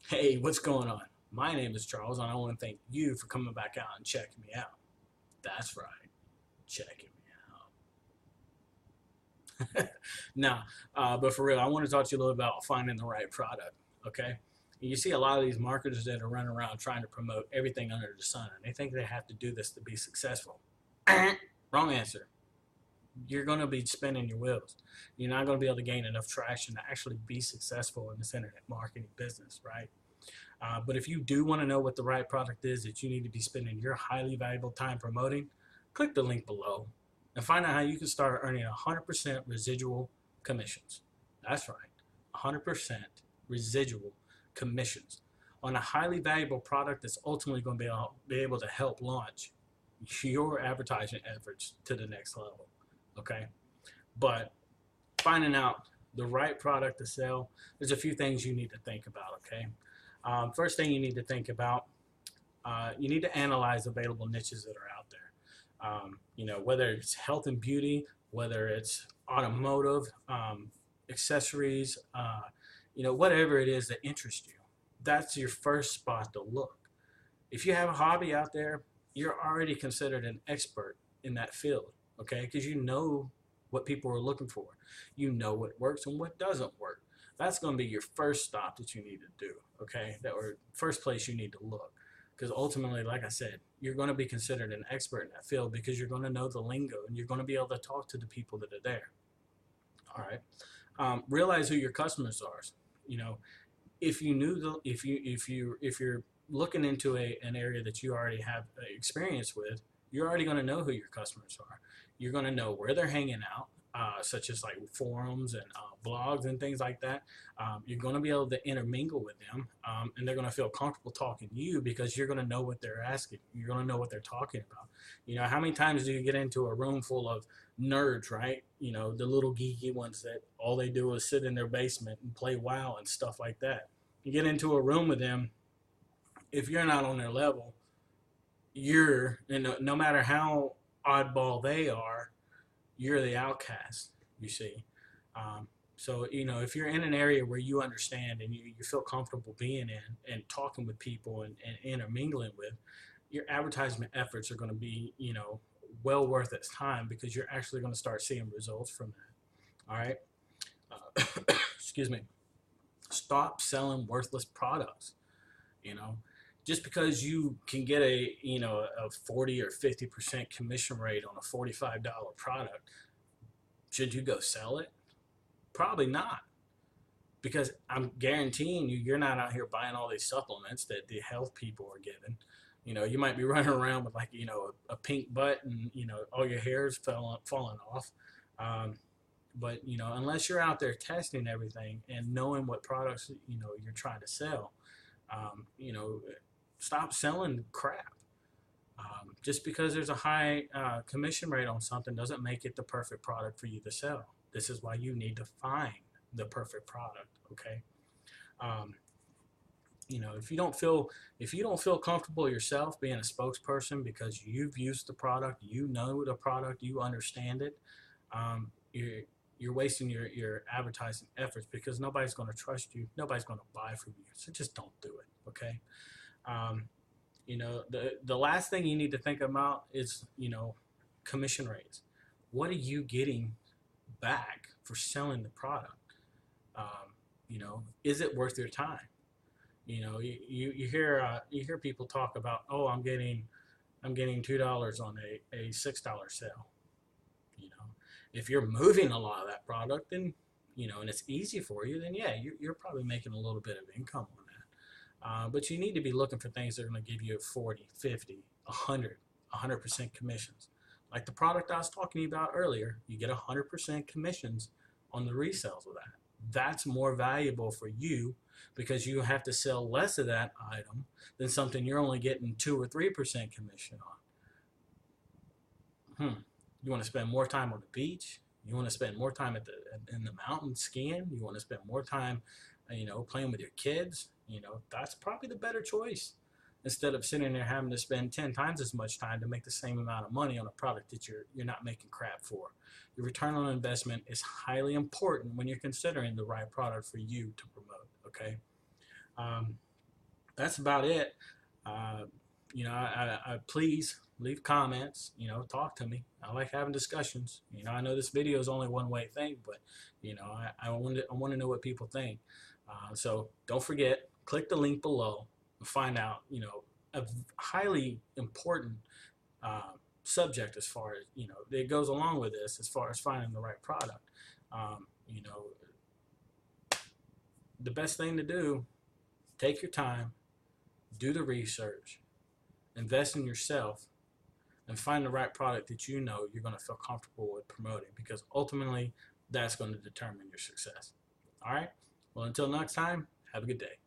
Hey, what's going on? My name is Charles, and I want to thank you for coming back out and checking me out. That's right, checking me out. Now, but for real, I want to talk to you a little about finding the right product. Okay, you see a lot of these marketers that are running around trying to promote everything under the sun, and they think they have to do this to be successful. Wrong answer. You're going to be spinning your wheels. You're not going to be able to gain enough traction to actually be successful in this internet marketing business, right? But if you do want to know what the right product is that you need to be spending your highly valuable time promoting, click the link below and find out how you can start earning 100% residual commissions. That's right, 100% residual commissions on a highly valuable product that's ultimately going to be able to help launch your advertising efforts to the next level. Okay, but finding out the right product to sell, there's a few things you need to think about. Okay, first thing you need to think about, you need to analyze available niches that are out there. Whether it's health and beauty, whether it's automotive, accessories, whatever it is that interests you. That's your first spot to look. If you have a hobby out there, you're already considered an expert in that field, okay? Because you know what people are looking for. You know what works and what doesn't work. That's going to be your first stop that you need to do, okay? Or first place you need to look. Because ultimately, like I said, you're going to be considered an expert in that field because you're going to know the lingo and you're going to be able to talk to the people that are there. All right. Realize who your customers are. You know, if you knew the if you're looking into an area that you already have experience with, you're already going to know who your customers are. You're going to know where they're hanging out, such as like forums and blogs and things like that. You're going to be able to intermingle with them, and they're going to feel comfortable talking to you because you're going to know what they're asking. You're going to know what they're talking about. How many times do you get into a room full of nerds, right? The little geeky ones that all they do is sit in their basement and play WoW and stuff like that. You get into a room with them, if you're not on their level, no matter how oddball they are, you're the outcast, you see. So, if you're in an area where you understand and you feel comfortable being in and talking with people and intermingling with, your advertisement efforts are going to be, well worth its time because you're actually going to start seeing results from that. All right. Excuse me. Stop selling worthless products. You know, just because you can get a 40 or 50% commission rate on a $45 product, should you go sell it? Probably not, because I'm guaranteeing you're not out here buying all these supplements that the health people are giving. You might be running around with, like, a pink butt and all your hair's falling off. Um, but unless you're out there testing everything and knowing what products you're trying to sell, um, you know, stop selling crap. Just because there's a high commission rate on something doesn't make it the perfect product for you to sell. This is why you need to find the perfect product. Okay. Um, if you don't feel comfortable yourself being a spokesperson because you've used the product, you know the product, you understand it, you're wasting your advertising efforts because nobody's going to trust you, nobody's going to buy from you. So just don't do it. Okay. Um, the last thing you need to think about is commission rates. What are you getting back for selling the product? Is it worth your time? You hear people talk about, oh, I'm getting $2 on a $6 sale. you know if you're moving a lot of that product, then and it's easy for you, then yeah, you're probably making a little bit of income on that. But you need to be looking for things that are going to give you 40, 50, 100% commissions. Like the product I was talking about earlier, you get 100% commissions on the resales of that. That's more valuable for you because you have to sell less of that item than something you're only getting 2 or 3% commission on. You want to spend more time on the beach? You want to spend more time in the mountains skiing? You want to spend more time, playing with your kids? That's probably the better choice instead of sitting there having to spend 10 times as much time to make the same amount of money on a product that you're not making crap for. Your return on investment is highly important when you're considering the right product for you to promote. Okay. that's about it. Uh, I please leave comments. Talk to me. I like having discussions. I know this video is only one way thing, but I want to know what people think. So don't forget, click the link below and find out. A highly important subject as far as it goes along with this, as far as finding the right product. Um, you know, the best thing to do, take your time, do the research, invest in yourself, and find the right product that you're going to feel comfortable with promoting, because ultimately that's going to determine your success. All right. Well, until next time, have a good day.